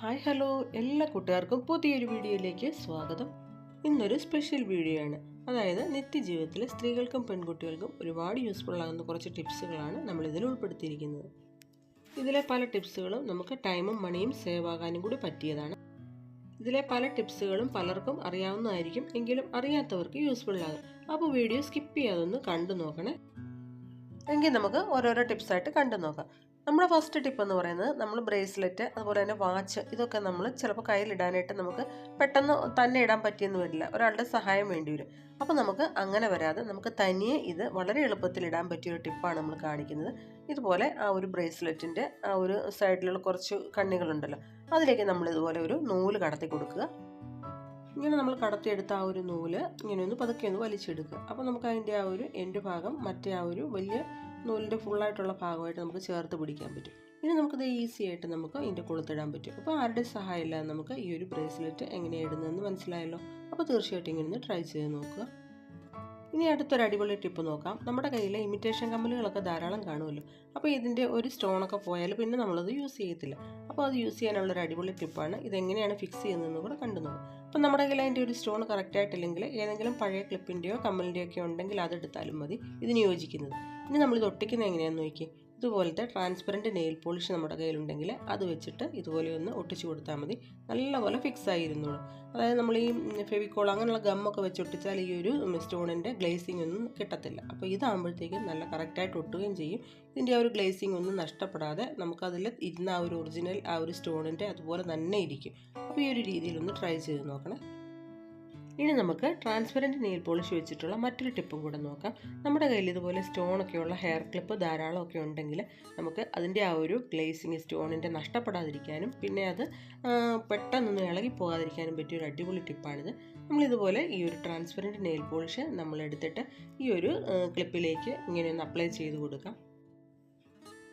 Hi hello എല്ലാ കൂട്ടുകാർക്കും പുതിയൊരു വീഡിയോയിലേക്ക് സ്വാഗതം. ഇന്നൊരു സ്പെഷ്യൽ വീഡിയോ ആണ്. അതായത് നിത്യജീവിതത്തിൽ സ്ത്രീകൾക്കും പെൺകുട്ടികൾക്കും ഒരുപാട് യൂസ്ഫുൾ ആകുന്ന കുറച്ച് ടിപ്സുകളാണ് നമ്മളിതിൽ ഉൾപ്പെടുത്തിയിരിക്കുന്നത്. ഇതിലെ പല ടിപ്സുകളും നമുക്ക് ടൈമും മണിയും സേവ് ആകാനും കൂടി പറ്റിയതാണ്. ഇതിലെ പല ടിപ്സുകളും പലർക്കും അറിയാവുന്നതായിരിക്കും, എങ്കിലും അറിയാത്തവർക്ക് യൂസ്ഫുൾ ആകും. അപ്പോൾ വീഡിയോ സ്കിപ്പ് ചെയ്യാതൊന്ന് കണ്ടു നോക്കണേ. എങ്കിൽ നമുക്ക് ഓരോരോ ടിപ്സായിട്ട് കണ്ടു നോക്കാം. നമ്മുടെ ഫസ്റ്റ് ടിപ്പ് എന്ന് പറയുന്നത്, നമ്മൾ ബ്രേസ്ലെറ്റ് അതുപോലെ തന്നെ വാച്ച് ഇതൊക്കെ നമ്മൾ ചിലപ്പോൾ കയ്യിലിടാനായിട്ട് നമുക്ക് പെട്ടെന്ന് തന്നെ ഇടാൻ പറ്റിയെന്ന് വരില്ല, ഒരാളുടെ സഹായം വേണ്ടി വരും. അപ്പോൾ നമുക്ക് അങ്ങനെ വരാതെ നമുക്ക് തനിയെ ഇത് വളരെ എളുപ്പത്തിൽ ഇടാൻ പറ്റിയൊരു ടിപ്പാണ് നമ്മൾ കാണിക്കുന്നത്. ഇതുപോലെ ആ ഒരു ബ്രേസ്ലെറ്റിൻ്റെ ആ ഒരു സൈഡിലുള്ള കുറച്ച് കണ്ണികളുണ്ടല്ലോ, അതിലേക്ക് നമ്മൾ ഇതുപോലെ ഒരു നൂല് കടത്തി കൊടുക്കുക. ഇങ്ങനെ നമ്മൾ കടത്തിയെടുത്ത ആ ഒരു നൂല് ഇങ്ങനെ ഒന്ന് പതുക്കെ ഒന്ന് വലിച്ചെടുക്കുക. അപ്പോൾ നമുക്ക് അതിൻ്റെ ആ ഒരു എൻഡ് ഭാഗം മറ്റേ ആ ഒരു വലിയ നൂലിൻ്റെ ഫുള്ളായിട്ടുള്ള ഭാഗമായിട്ട് നമുക്ക് ചേർത്ത് പിടിക്കാൻ പറ്റും. ഇനി നമുക്കിത് ഈസി ആയിട്ട് നമുക്ക് ഇതിൻ്റെ കൊളുത്തിടാൻ പറ്റും. അപ്പോൾ ആരുടെ സഹായം ഇല്ലാതെ നമുക്ക് ഈ ഒരു ബ്രേസ്ലെറ്റ് എങ്ങനെയാണ് ഇടുന്നതെന്ന് മനസ്സിലായല്ലോ. അപ്പോൾ തീർച്ചയായിട്ടും ഇങ്ങനെ ഒന്ന് ട്രൈ ചെയ്ത് നോക്കുക. ഇനി അടുത്തൊരു അടിപൊളി ടിപ്പ് നോക്കാം. നമ്മുടെ കയ്യിൽ ഇമിറ്റേഷൻ കമ്മലുകളൊക്കെ ധാരാളം കാണുമല്ലോ. അപ്പോൾ ഇതിൻ്റെ ഒരു സ്റ്റോണൊക്കെ പോയാൽ പിന്നെ നമ്മളത് യൂസ് ചെയ്യത്തില്ല. അപ്പോൾ അത് യൂസ് ചെയ്യാനുള്ളൊരു അടിപൊളി ടിപ്പാണ്. ഇതെങ്ങനെയാണ് ഫിക്സ് ചെയ്യുന്നതെന്ന് കൂടെ കണ്ടു നോക്കാം. അപ്പോൾ നമ്മുടെ കയ്യിൽ അതിൻ്റെ ഒരു സ്റ്റോൺ കറക്റ്റായിട്ടില്ലെങ്കിൽ ഏതെങ്കിലും പഴയ ക്ലിപ്പിൻ്റെയോ കമ്മലിൻ്റെയോ ഒക്കെ ഉണ്ടെങ്കിൽ അതെടുത്താലും മതി ഇതിന് യോജിക്കുന്നത്. ഇനി നമ്മളിത് ഒട്ടിക്കുന്നത് എങ്ങനെയാണെന്ന് നോക്കി. ഇതുപോലത്തെ ട്രാൻസ്പെറൻറ്റ് നെയിൽ പോളിഷ് നമ്മുടെ കയ്യിലുണ്ടെങ്കിൽ അത് വെച്ചിട്ട് ഇതുപോലെ ഒന്ന് ഒട്ടിച്ചു കൊടുത്താൽ മതി. നല്ലപോലെ ഫിക്സ് ആയിരുന്നുള്ളൂ. അതായത് നമ്മൾ ഈ ഫെവിക്കോൾ അങ്ങനെയുള്ള ഗമ്മൊക്കെ വെച്ച് ഒട്ടിച്ചാൽ ഈ ഒരു സ്റ്റോണിൻ്റെ ഗ്ലേസിംഗ് ഒന്നും കിട്ടത്തില്ല. അപ്പോൾ ഇതാകുമ്പോഴത്തേക്കും നല്ല കറക്റ്റായിട്ട് ഒട്ടുകയും ചെയ്യും. ഇതിൻ്റെ ആ ഒരു ഗ്ലേസിംഗ് ഒന്നും നഷ്ടപ്പെടാതെ നമുക്കതിൽ ഇരുന്ന ആ ഒരു ഒറിജിനൽ ആ ഒരു സ്റ്റോണിൻ്റെ അതുപോലെ തന്നെ ഇരിക്കും. അപ്പോൾ ഈ ഒരു രീതിയിലൊന്ന് ട്രൈ ചെയ്ത് നോക്കണേ. ഇനി നമുക്ക് ട്രാൻസ്പെറൻറ്റ് നെയിൽ പോളിഷ് വെച്ചിട്ടുള്ള മറ്റൊരു ടിപ്പും കൂടെ നോക്കാം. നമ്മുടെ കയ്യിൽ ഇതുപോലെ സ്റ്റോണൊക്കെയുള്ള ഹെയർ ക്ലിപ്പ് ധാരാളമൊക്കെ ഉണ്ടെങ്കിൽ നമുക്ക് അതിൻ്റെ ആ ഒരു ഗ്ലേസിങ് സ്റ്റോണിൻ്റെ നഷ്ടപ്പെടാതിരിക്കാനും പിന്നെ അത് പെട്ടെന്നൊന്നും ഇളകി പോകാതിരിക്കാനും പറ്റിയ ഒരു അടിപൊളി ടിപ്പാണിത്. നമ്മളിതുപോലെ ഈ ഒരു ട്രാൻസ്പെറൻറ്റ് നെയിൽ പോളിഷ് നമ്മളെടുത്തിട്ട് ഈ ഒരു ക്ലിപ്പിലേക്ക് ഇങ്ങനെ ഒന്ന് അപ്ലൈ ചെയ്ത് കൊടുക്കാം.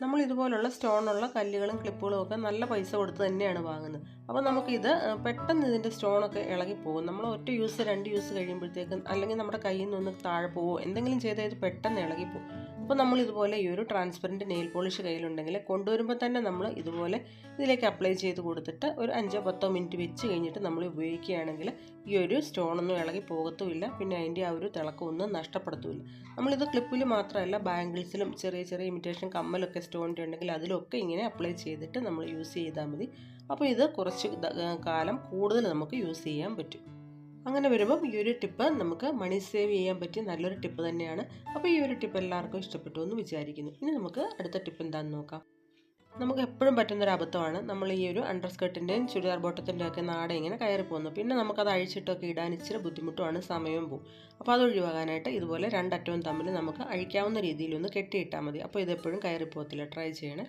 നമ്മൾ ഇതുപോലുള്ള സ്റ്റോണുള്ള കല്ലുകളും ക്ലിപ്പുകളും ഒക്കെ നല്ല പൈസ കൊടുത്ത് തന്നെയാണ് വാങ്ങുന്നത്. അപ്പോൾ നമുക്കിത് പെട്ടെന്ന് ഇതിൻ്റെ സ്റ്റോണൊക്കെ ഇളകിപ്പോകും. നമ്മൾ ഒറ്റ യൂസ് 2 യൂസ് കഴിയുമ്പോഴത്തേക്കും അല്ലെങ്കിൽ നമ്മുടെ കയ്യിൽ നിന്ന് താഴെ പോവോ എന്തെങ്കിലും ചെയ്താൽ ഇത് പെട്ടെന്ന് ഇളകിപ്പോകും. അപ്പോൾ നമ്മൾ ഇതുപോലെ ഈ ഒരു ട്രാൻസ്പെറൻറ്റ് നെയിൽ പോളിഷ് കയ്യിലുണ്ടെങ്കിൽ കൊണ്ടുവരുമ്പോൾ തന്നെ നമ്മൾ ഇതുപോലെ ഇതിലേക്ക് അപ്ലൈ ചെയ്ത് കൊടുത്തിട്ട് ഒരു 5-10 മിനിറ്റ് വെച്ച് കഴിഞ്ഞിട്ട് നമ്മൾ ഉപയോഗിക്കുകയാണെങ്കിൽ ഈ ഒരു സ്റ്റോണൊന്നും ഇളകി പോകത്തുമില്ല, പിന്നെ അതിൻ്റെ ആ ഒരു തിളക്കമൊന്നും നഷ്ടപ്പെടുത്തുമില്ല. നമ്മളിത് ക്ലിപ്പിൽ മാത്രമല്ല ബാംഗിൾസിലും ചെറിയ ചെറിയ ഇമിറ്റേഷൻ കമ്മലൊക്കെ സ്റ്റോണിൻ്റെ ഉണ്ടെങ്കിൽ അതിലൊക്കെ ഇങ്ങനെ അപ്ലൈ ചെയ്തിട്ട് നമ്മൾ യൂസ് ചെയ്താൽ മതി. അപ്പോൾ ഇത് കുറച്ച് കാലം കൂടുതൽ നമുക്ക് യൂസ് ചെയ്യാൻ പറ്റും. അങ്ങനെ വരുമ്പം ഈ ഒരു ടിപ്പ് നമുക്ക് മണി സേവ് ചെയ്യാൻ പറ്റിയ നല്ലൊരു ടിപ്പ് തന്നെയാണ്. അപ്പോൾ ഈ ഒരു ടിപ്പ് എല്ലാവർക്കും ഇഷ്ടപ്പെട്ടു എന്ന് വിചാരിക്കുന്നു. ഇനി നമുക്ക് അടുത്ത ടിപ്പ് എന്താണെന്ന് നോക്കാം. നമുക്ക് എപ്പോഴും പറ്റുന്നൊരു അബദ്ധമാണ് നമ്മൾ ഈ ഒരു അണ്ടർ സ്കർട്ടിൻ്റെയും ചുരിദാർ ബോട്ടത്തിൻ്റെ ഒക്കെ നാട ഇങ്ങനെ കയറി പോകുന്നു. പിന്നെ നമുക്കത് അഴിച്ചിട്ടൊക്കെ ഇടാൻ ഇച്ചിരി ബുദ്ധിമുട്ടുമാണ്, സമയവും പോകും. അപ്പോൾ അത് ഒഴിവാകാനായിട്ട് ഇതുപോലെ രണ്ടറ്റവും തമ്മിൽ നമുക്ക് അഴിക്കാവുന്ന രീതിയിലൊന്ന് കെട്ടിയിട്ടാൽ മതി. അപ്പോൾ ഇതെപ്പോഴും കയറി പോകത്തില്ല. ട്രൈ ചെയ്യണേ.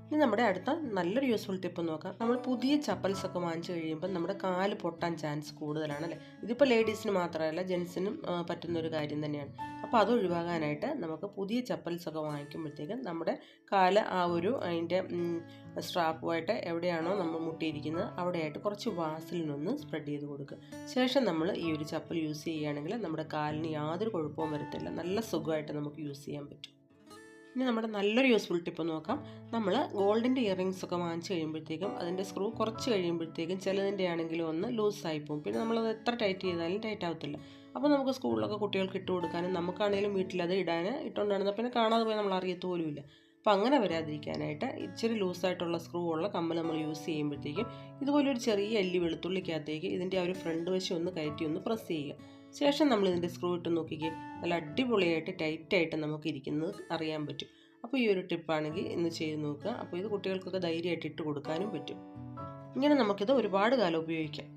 ഇനി നമ്മുടെ അടുത്ത നല്ലൊരു യൂസ്ഫുൾ ടിപ്പ് നോക്കാം. നമ്മൾ പുതിയ ചപ്പൽസൊക്കെ വാങ്ങിച്ചു കഴിയുമ്പോൾ നമ്മുടെ കാല് പൊട്ടാൻ ചാൻസ് കൂടുതലാണ് അല്ലേ. ഇതിപ്പോൾ ലേഡീസിന് മാത്രമല്ല ജെൻസിനും പറ്റുന്നൊരു കാര്യം തന്നെയാണ്. അപ്പോൾ അത് ഒഴിവാകാനായിട്ട് നമുക്ക് പുതിയ ചപ്പൽസൊക്കെ വാങ്ങിക്കുമ്പോഴത്തേക്കും നമ്മുടെ കാല് ആ ഒരു അതിൻ്റെ സ്ട്രാപ്പുമായിട്ട് എവിടെയാണോ നമ്മൾ മുട്ടിയിരിക്കുന്നത് അവിടെയായിട്ട് കുറച്ച് വാസലിനൊന്ന് സ്പ്രെഡ് ചെയ്ത് കൊടുക്കുക. ശേഷം നമ്മൾ ഈ ഒരു ചപ്പൽ യൂസ് ചെയ്യുകയാണെങ്കിൽ നമ്മുടെ കാലിന് യാതൊരു കുഴപ്പവും വരത്തില്ല. നല്ല സുഖമായിട്ട് നമുക്ക് യൂസ് ചെയ്യാൻ പറ്റും. ഇനി നമ്മുടെ നല്ലൊരു യൂസ്ഫുൾ ടിപ്പ് നോക്കാം. നമ്മൾ ഗോൾഡിൻ്റെ ഇയറിങ്സ് ഒക്കെ വാങ്ങിച്ച് കഴിയുമ്പോഴത്തേക്കും അതിൻ്റെ സ്ക്രൂ കുറച്ച് കഴിയുമ്പോഴത്തേക്കും ചിലതിൻ്റെ ആണെങ്കിലും ഒന്ന് ലൂസായി പോകും. പിന്നെ നമ്മളത് എത്ര ടൈറ്റ് ചെയ്താലും ടൈറ്റ് ആവത്തില്ല. അപ്പോൾ നമുക്ക് സ്കൂളിലൊക്കെ കുട്ടികൾക്ക് ഇട്ട് കൊടുക്കാനും നമുക്കാണെങ്കിലും വീട്ടിലത് ഇട്ടുകൊണ്ടാണ് പിന്നെ കാണാതെ പോയി നമ്മൾ അറിയത്ത് പോലുമില്ല. അപ്പോൾ അങ്ങനെ വരാതിരിക്കാനായിട്ട് ഇച്ചിരി ലൂസായിട്ടുള്ള സ്ക്രൂ ഉള്ള കമ്മൽ നമ്മൾ യൂസ് ചെയ്യുമ്പോഴത്തേക്കും ഇതുപോലൊരു ചെറിയ അല്ലി വെളുത്തുള്ളിക്കകത്തേക്ക് ഇതിൻ്റെ ആ ഒരു ഫ്രണ്ട് വശം ഒന്ന് കയറ്റി ഒന്ന് പ്രസ് ചെയ്യുക. ശേഷം നമ്മൾ ഇതിൻ്റെ സ്ക്രൂ ഇട്ട് നോക്കിക്കേ, നല്ല അടിപൊളിയായിട്ട് ടൈറ്റായിട്ട് നമുക്ക് ഇരിക്കുന്നത് അറിയാൻ പറ്റും. അപ്പോൾ ഈ ഒരു ടിപ്പാണെങ്കിൽ ഇന്ന് ചെയ്ത് നോക്കുക. അപ്പോൾ ഇത് കുട്ടികൾക്കൊക്കെ ധൈര്യമായിട്ട് ഇട്ട് കൊടുക്കാനും പറ്റും. ഇങ്ങനെ നമുക്കിത് ഒരുപാട് കാലം ഉപയോഗിക്കാം.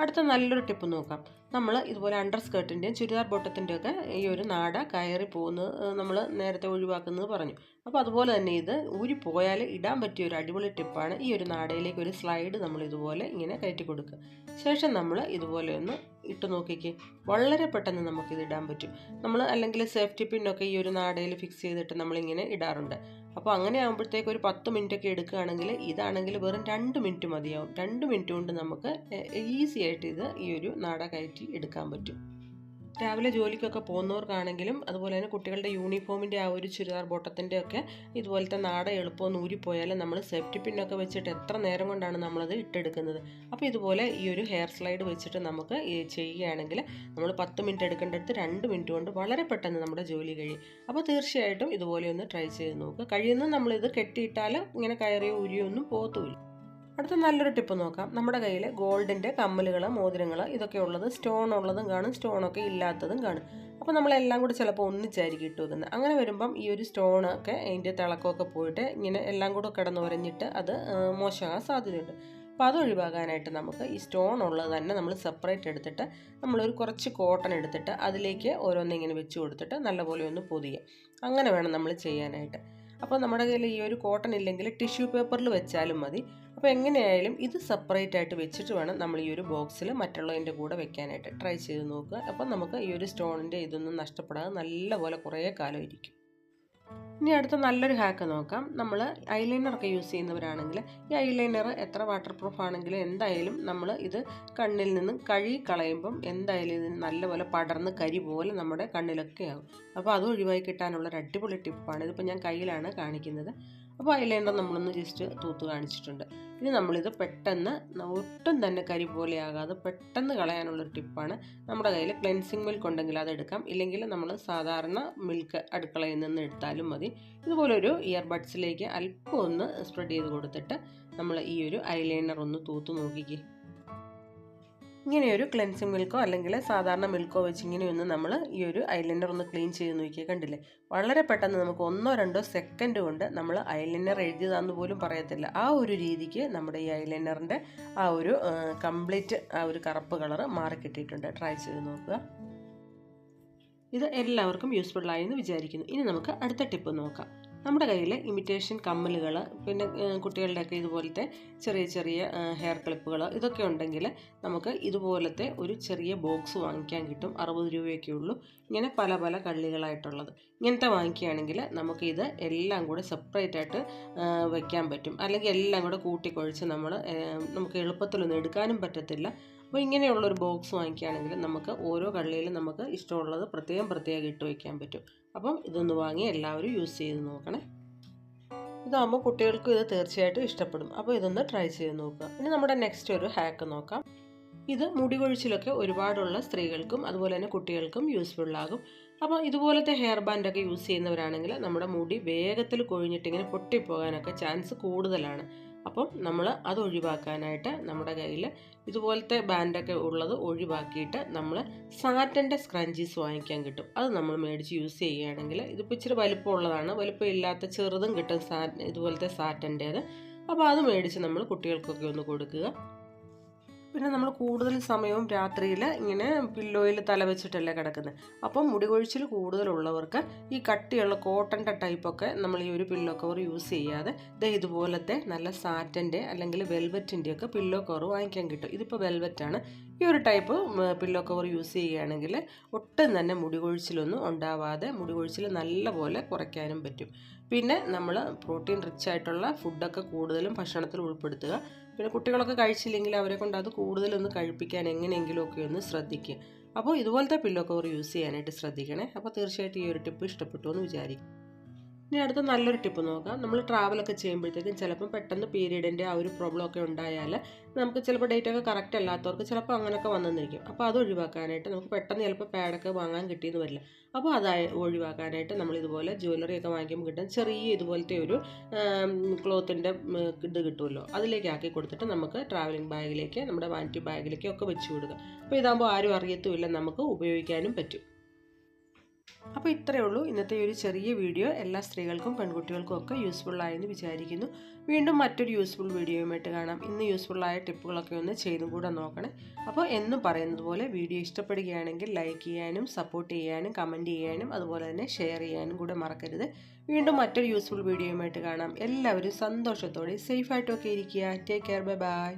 അടുത്ത നല്ലൊരു ടിപ്പ് നോക്കാം. നമ്മൾ ഇതുപോലെ അണ്ടർ സ്കർട്ടിൻ്റെയും ചുരിദാർ ബോട്ടത്തിൻ്റെ ഒക്കെ ഈ ഒരു നാട കയറി പോകുന്നത് നമ്മൾ നേരത്തെ ഒഴിവാക്കുന്നത് പറഞ്ഞു. അപ്പോൾ അതുപോലെ തന്നെ ഇത് ഊരിപ്പോയാൽ ഇടാൻ പറ്റിയ ഒരു അടിപൊളി ടിപ്പാണ്. ഈ ഒരു നാടയിലേക്ക് ഒരു സ്ലൈഡ് നമ്മൾ ഇതുപോലെ ഇങ്ങനെ കയറ്റി കൊടുക്കുക. ശേഷം നമ്മൾ ഇതുപോലെ ഒന്ന് ഇട്ട് നോക്കിക്കേ, വളരെ പെട്ടെന്ന് നമുക്കിത് ഇടാൻ പറ്റും. നമ്മൾ അല്ലെങ്കിൽ സേഫ്റ്റി പിന്നൊക്കെ ഈ ഒരു നാടയിൽ ഫിക്സ് ചെയ്തിട്ട് നമ്മളിങ്ങനെ ഇടാറുണ്ട്. അപ്പോൾ അങ്ങനെ ആകുമ്പോഴത്തേക്ക് ഒരു 10 മിനിറ്റൊക്കെ എടുക്കുകയാണെങ്കിൽ ഇതാണെങ്കിൽ വെറും 2 മിനിറ്റ് മതിയാവും. 2 മിനിറ്റ് കൊണ്ട് നമുക്ക് ഈസി ആയിട്ട് ഇത് ഈ ഒരു നാട കയറ്റി എടുക്കാൻ പറ്റും. രാവിലെ ജോലിക്കൊക്കെ പോകുന്നവർക്കാണെങ്കിലും അതുപോലെ തന്നെ കുട്ടികളുടെ യൂണിഫോമിൻ്റെ ആ ഒരു ചുരിദാർ ബോട്ടത്തിൻ്റെ ഒക്കെ ഇതുപോലത്തെ നാട എളുപ്പമൊന്ന് ഊരിപ്പോയാലും നമ്മൾ സേഫ്റ്റി പിന്നൊക്കെ വെച്ചിട്ട് എത്ര നേരം കൊണ്ടാണ് നമ്മളത് ഇട്ടെടുക്കുന്നത്. അപ്പോൾ ഇതുപോലെ ഈ ഒരു ഹെയർ സ്ലൈഡ് വെച്ചിട്ട് നമുക്ക് ചെയ്യുകയാണെങ്കിൽ നമ്മൾ 10 മിനിറ്റ് എടുക്കേണ്ടടുത്ത് 2 മിനിറ്റ് കൊണ്ട് വളരെ പെട്ടെന്ന് നമ്മുടെ ജോലി കഴിയും. അപ്പോൾ തീർച്ചയായിട്ടും ഇതുപോലെ ഒന്ന് ട്രൈ ചെയ്ത് നോക്കുക. കഴിയുന്നത് നമ്മളിത് കെട്ടിയിട്ടാൽ ഇങ്ങനെ കയറിയോ ഊരിയോ ഒന്നും പോകത്തുമില്ല. അടുത്ത നല്ലൊരു ടിപ്പ് നോക്കാം. നമ്മുടെ കയ്യിൽ ഗോൾഡിൻ്റെ കമ്മലുകൾ, മോതിരങ്ങൾ ഇതൊക്കെ ഉള്ളത് സ്റ്റോൺ ഉള്ളതും കാണും, സ്റ്റോണൊക്കെ ഇല്ലാത്തതും കാണും. അപ്പോൾ നമ്മളെല്ലാം കൂടി ചിലപ്പോൾ ഒന്നിച്ചായിരിക്കും ഇട്ട് വെക്കുന്നത്. അങ്ങനെ വരുമ്പം ഈ ഒരു സ്റ്റോണൊക്കെ അതിൻ്റെ തിളക്കമൊക്കെ പോയിട്ട് ഇങ്ങനെ എല്ലാം കൂടെ കിടന്ന് ഉരഞ്ഞിട്ട് അത് മോശമാകാൻ സാധ്യതയുണ്ട്. അപ്പോൾ അത് ഒഴിവാക്കാനായിട്ട് നമുക്ക് ഈ സ്റ്റോൺ ഉള്ളത് തന്നെ നമ്മൾ സെപ്പറേറ്റ് എടുത്തിട്ട് നമ്മളൊരു കുറച്ച് കോട്ടൺ എടുത്തിട്ട് അതിലേക്ക് ഓരോന്നിങ്ങനെ വെച്ച് കൊടുത്തിട്ട് നല്ലപോലെ ഒന്ന് പൊതിയുക. അങ്ങനെ വേണം നമ്മൾ ചെയ്യാനായിട്ട്. അപ്പോൾ നമ്മുടെ കയ്യിൽ ഈ ഒരു കോട്ടൺ ഇല്ലെങ്കിൽ ടിഷ്യൂ പേപ്പറിൽ വെച്ചാലും മതി. അപ്പോൾ എങ്ങനെയായാലും ഇത് സെപ്പറേറ്റ് ആയിട്ട് വെച്ചിട്ട് വേണം നമ്മൾ ഈ ഒരു ബോക്സിൽ മറ്റുള്ളതിൻ്റെ കൂടെ വെക്കാനായിട്ട്. ട്രൈ ചെയ്ത് നോക്കുക. അപ്പോൾ നമുക്ക് ഈ ഒരു സ്റ്റോണിൻ്റെ ഇതൊന്നും നഷ്ടപ്പെടാതെ നല്ലപോലെ കുറേ കാലം ഇരിക്കും. ഇനി അടുത്ത നല്ലൊരു ഹാക്ക് നോക്കാം. നമ്മൾ ഐലൈനറൊക്കെ യൂസ് ചെയ്യുന്നവരാണെങ്കിൽ ഈ ഐലൈനർ എത്ര വാട്ടർ പ്രൂഫ് ആണെങ്കിലും എന്തായാലും നമ്മൾ ഇത് കണ്ണിൽ നിന്നും കഴുകി കളയുമ്പം എന്തായാലും ഇതിന് നല്ലപോലെ പടർന്ന് കരി പോലെ നമ്മുടെ കണ്ണിലൊക്കെ ആകും. അപ്പോൾ അത് ഒഴിവായി കിട്ടാനുള്ളൊരു അടിപൊളി ടിപ്പാണ്. ഇതിപ്പോൾ ഞാൻ കയ്യിലാണ് കാണിക്കുന്നത്. അപ്പോൾ ഐലൈനർ നമ്മളൊന്ന് ജസ്റ്റ് തൂത്ത് കാണിച്ചിട്ടുണ്ട്. ഇനി നമ്മളിത് പെട്ടെന്ന് ഒട്ടും തന്നെ കരി പോലെ ആകാതെ പെട്ടെന്ന് കളയാനുള്ളൊരു ടിപ്പാണ്. നമ്മുടെ കയ്യിൽ ക്ലെൻസിങ് മിൽക്ക് ഉണ്ടെങ്കിൽ അതെടുക്കാം, ഇല്ലെങ്കിൽ നമ്മൾ സാധാരണ മിൽക്ക് അടുക്കളയിൽ നിന്ന് എടുത്താലും മതി. ഇതുപോലൊരു ഇയർബഡ്സിലേക്ക് അല്പം ഒന്ന് സ്പ്രെഡ് ചെയ്ത് കൊടുത്തിട്ട് നമ്മൾ ഈ ഒരു ഐലൈനർ ഒന്ന് തൂത്ത് നോക്കിക്കേ. ഇങ്ങനെയൊരു ക്ലെൻസിങ് മിൽക്കോ അല്ലെങ്കിൽ സാധാരണ മിൽക്കോ വെച്ച് ഇങ്ങനെയൊന്ന് നമ്മൾ ഈ ഒരു ഐലൈനർ ഒന്ന് ക്ലീൻ ചെയ്ത് നോക്കിയാൽ കണ്ടില്ലേ, വളരെ പെട്ടെന്ന് നമുക്ക് 1-2 സെക്കൻഡ് കൊണ്ട് നമ്മൾ ഐലൈനർ എഴുതിയതാന്ന് പോലും പറയത്തില്ല. ആ ഒരു രീതിക്ക് നമ്മുടെ ഈ ഐലൈനറിൻ്റെ ആ ഒരു കംപ്ലീറ്റ് ആ ഒരു കറുപ്പ് കളറ് മാറിക്കിട്ടിയിട്ടുണ്ട്. ട്രൈ ചെയ്ത് നോക്കുക. ഇത് എല്ലാവർക്കും യൂസ്ഫുള്ളായി എന്ന് വിചാരിക്കുന്നു. ഇനി നമുക്ക് അടുത്ത ടിപ്പ് നോക്കാം. നമ്മുടെ കയ്യിൽ ഇമിറ്റേഷൻ കമ്മലുകൾ, പിന്നെ കുട്ടികളുടെയൊക്കെ ഇതുപോലത്തെ ചെറിയ ചെറിയ ഹെയർ ക്ലിപ്പുകൾ ഇതൊക്കെ ഉണ്ടെങ്കിൽ നമുക്ക് ഇതുപോലത്തെ ഒരു ചെറിയ ബോക്സ് വാങ്ങിക്കാൻ കിട്ടും. 60 രൂപയൊക്കെ ഉള്ളൂ. ഇങ്ങനെ പല പല കള്ളികളായിട്ടുള്ളത് ഇങ്ങനത്തെ വാങ്ങിക്കുകയാണെങ്കിൽ നമുക്ക് ഇത് എല്ലാം കൂടെ സെപ്പറേറ്റ് ആയിട്ട് വയ്ക്കാൻ പറ്റും. അല്ലെങ്കിൽ എല്ലാം കൂടെ കൂട്ടിക്കുഴച്ച് നമുക്ക് എളുപ്പത്തിലൊന്നും എടുക്കാനും പറ്റത്തില്ല. അപ്പോൾ ഇങ്ങനെയുള്ളൊരു ബോക്സ് വാങ്ങിക്കുകയാണെങ്കിൽ നമുക്ക് ഓരോ കള്ളിയിലും നമുക്ക് ഇഷ്ടമുള്ളത് പ്രത്യേകം ഇട്ട് വയ്ക്കാൻ പറ്റും. അപ്പം ഇതൊന്ന് വാങ്ങി എല്ലാവരും യൂസ് ചെയ്ത് നോക്കണേ. ഇതാകുമ്പോൾ കുട്ടികൾക്കും ഇത് തീർച്ചയായിട്ടും ഇഷ്ടപ്പെടും. അപ്പോൾ ഇതൊന്ന് ട്രൈ ചെയ്ത് നോക്കുക. ഇനി നമ്മുടെ നെക്സ്റ്റ് ഒരു ഹാക്ക് നോക്കാം. ഇത് മുടി കൊഴിച്ചിലൊക്കെ ഒരുപാടുള്ള സ്ത്രീകൾക്കും അതുപോലെ തന്നെ കുട്ടികൾക്കും യൂസ്ഫുള്ളാകും. അപ്പോൾ ഇതുപോലത്തെ ഹെയർ ബാൻഡൊക്കെ യൂസ് ചെയ്യുന്നവരാണെങ്കിൽ നമ്മുടെ മുടി വേഗത്തിൽ കൊഴിഞ്ഞിട്ട് ഇങ്ങനെ പൊട്ടിപ്പോകാനൊക്കെ ചാൻസ് കൂടുതലാണ്. അപ്പം നമ്മൾ അത് ഒഴിവാക്കാനായിട്ട് നമ്മുടെ കയ്യിൽ ഇതുപോലത്തെ ബാൻഡൊക്കെ ഉള്ളത് ഒഴിവാക്കിയിട്ട് നമ്മൾ സാറ്റൻ്റെ സ്ക്രഞ്ചീസ് വാങ്ങിക്കാൻ കിട്ടും. അത് നമ്മൾ മേടിച്ച് യൂസ് ചെയ്യുകയാണെങ്കിൽ ഇതിപ്പോൾ ഇച്ചിരി വലിപ്പമുള്ളതാണ്, വലിപ്പം ഇല്ലാത്ത ചെറുതും കിട്ടും ഇതുപോലത്തെ സാറ്റൻ്റേത്. അപ്പോൾ അത് മേടിച്ച് നമ്മൾ കുട്ടികൾക്കൊക്കെ ഒന്ന് കൊടുക്കുക. പിന്നെ നമ്മൾ കൂടുതൽ സമയവും രാത്രിയിൽ ഇങ്ങനെ പില്ലോയിൽ തല വെച്ചിട്ടല്ലേ കിടക്കുന്നത്. അപ്പം മുടി കൊഴിച്ചിൽ കൂടുതലുള്ളവർക്ക് ഈ കട്ടിയുള്ള കോട്ടൻ്റെ ടൈപ്പൊക്കെ നമ്മൾ ഈ ഒരു പില്ലോ കവർ യൂസ് ചെയ്യാതെ ഇതുപോലത്തെ നല്ല സാറ്റൻ്റെ അല്ലെങ്കിൽ വെൽവെറ്റിൻ്റെയൊക്കെ പില്ലോ കവർ വാങ്ങിക്കാൻ കിട്ടും. ഇതിപ്പോൾ വെൽവെറ്റാണ്. ഈ ഒരു ടൈപ്പ് പില്ലോ കവർ യൂസ് ചെയ്യുകയാണെങ്കിൽ ഒട്ടും തന്നെ മുടി കൊഴിച്ചിലൊന്നും ഉണ്ടാവാതെ മുടി കൊഴിച്ചിൽ നല്ലപോലെ കുറയ്ക്കാനും പറ്റും. പിന്നെ നമ്മൾ പ്രോട്ടീൻ റിച്ച് ആയിട്ടുള്ള ഫുഡൊക്കെ കൂടുതലും ഭക്ഷണത്തിൽ ഉൾപ്പെടുത്തുക. പിന്നെ കുട്ടികളൊക്കെ കഴിച്ചില്ലെങ്കിൽ അവരെ കൊണ്ട് അത് കൂടുതലൊന്ന് കഴിപ്പിക്കാൻ എങ്ങനെയെങ്കിലുമൊക്കെ ഒന്ന് ശ്രദ്ധിക്കുക. അപ്പോൾ ഇതുപോലത്തെ പില്ലോ കവർ യൂസ് ചെയ്യാനായിട്ട് ശ്രദ്ധിക്കണേ. അപ്പോൾ തീർച്ചയായിട്ടും ഈ ഒരു ടിപ്പ് ഇഷ്ടപ്പെട്ടു എന്ന് വിചാരിക്കും. ഇനി അടുത്ത നല്ലൊരു ടിപ്പ് നോക്കാം. നമ്മൾ ട്രാവലൊക്കെ ചെയ്യുമ്പോഴത്തേക്കും ചിലപ്പം പെട്ടെന്ന് പീരീഡിൻ്റെ ആ ഒരു പ്രോബ്ലം ഒക്കെ ഉണ്ടായാൽ നമുക്ക് ചിലപ്പോൾ ഡേറ്റൊക്കെ കറക്റ്റ് അല്ലാത്തവർക്ക് ചിലപ്പോൾ അങ്ങനെയൊക്കെ വന്നെന്നിരിക്കും. അപ്പോൾ അത് ഒഴിവാക്കാനായിട്ട് നമുക്ക് പെട്ടെന്ന് ചിലപ്പോൾ പാഡൊക്കെ വാങ്ങാൻ കിട്ടിയെന്ന് വരില്ല. അപ്പോൾ അത് ഒഴിവാക്കാനായിട്ട് നമ്മൾ ഇതുപോലെ ജ്വല്ലറിയൊക്കെ വാങ്ങിക്കുമ്പോൾ കിട്ടും ചെറിയ ഇതുപോലത്തെ ഒരു ക്ലോത്തിൻ്റെ ഇത് കിട്ടുമല്ലോ, അതിലേക്ക് ആക്കി കൊടുത്തിട്ട് നമുക്ക് ട്രാവലിംഗ് ബാഗിലേക്ക് നമ്മുടെ വാനിറ്റി ബാഗിലേക്ക് ഒക്കെ വെച്ച് കൊടുക്കുക. അപ്പോൾ ഇതാകുമ്പോൾ ആരും അറിയത്തുമില്ല, നമുക്ക് ഉപയോഗിക്കാനും പറ്റും. അപ്പോൾ ഇത്രയേ ഉള്ളൂ ഇന്നത്തെ ഒരു ചെറിയ വീഡിയോ. എല്ലാ സ്ത്രീകൾക്കും പെൺകുട്ടികൾക്കും ഒക്കെ യൂസ്ഫുള്ളായെന്ന് വിചാരിക്കുന്നു. വീണ്ടും മറ്റൊരു യൂസ്ഫുൾ വീഡിയോയുമായിട്ട് കാണാം. ഇന്ന് യൂസ്ഫുള്ളായ ടിപ്പുകളൊക്കെ ഒന്ന് ചെയ്തും കൂടെ നോക്കണേ. അപ്പോൾ എന്നും പറയുന്നത് പോലെ വീഡിയോ ഇഷ്ടപ്പെടുകയാണെങ്കിൽ ലൈക്ക് ചെയ്യാനും സപ്പോർട്ട് ചെയ്യാനും കമൻറ്റ് ചെയ്യാനും അതുപോലെ തന്നെ ഷെയർ ചെയ്യാനും കൂടെ മറക്കരുത്. വീണ്ടും മറ്റൊരു യൂസ്ഫുൾ വീഡിയോയുമായിട്ട് കാണാം. എല്ലാവരും സന്തോഷത്തോടെ സേഫായിട്ടൊക്കെ ഇരിക്കുക. Take care. Bye bye.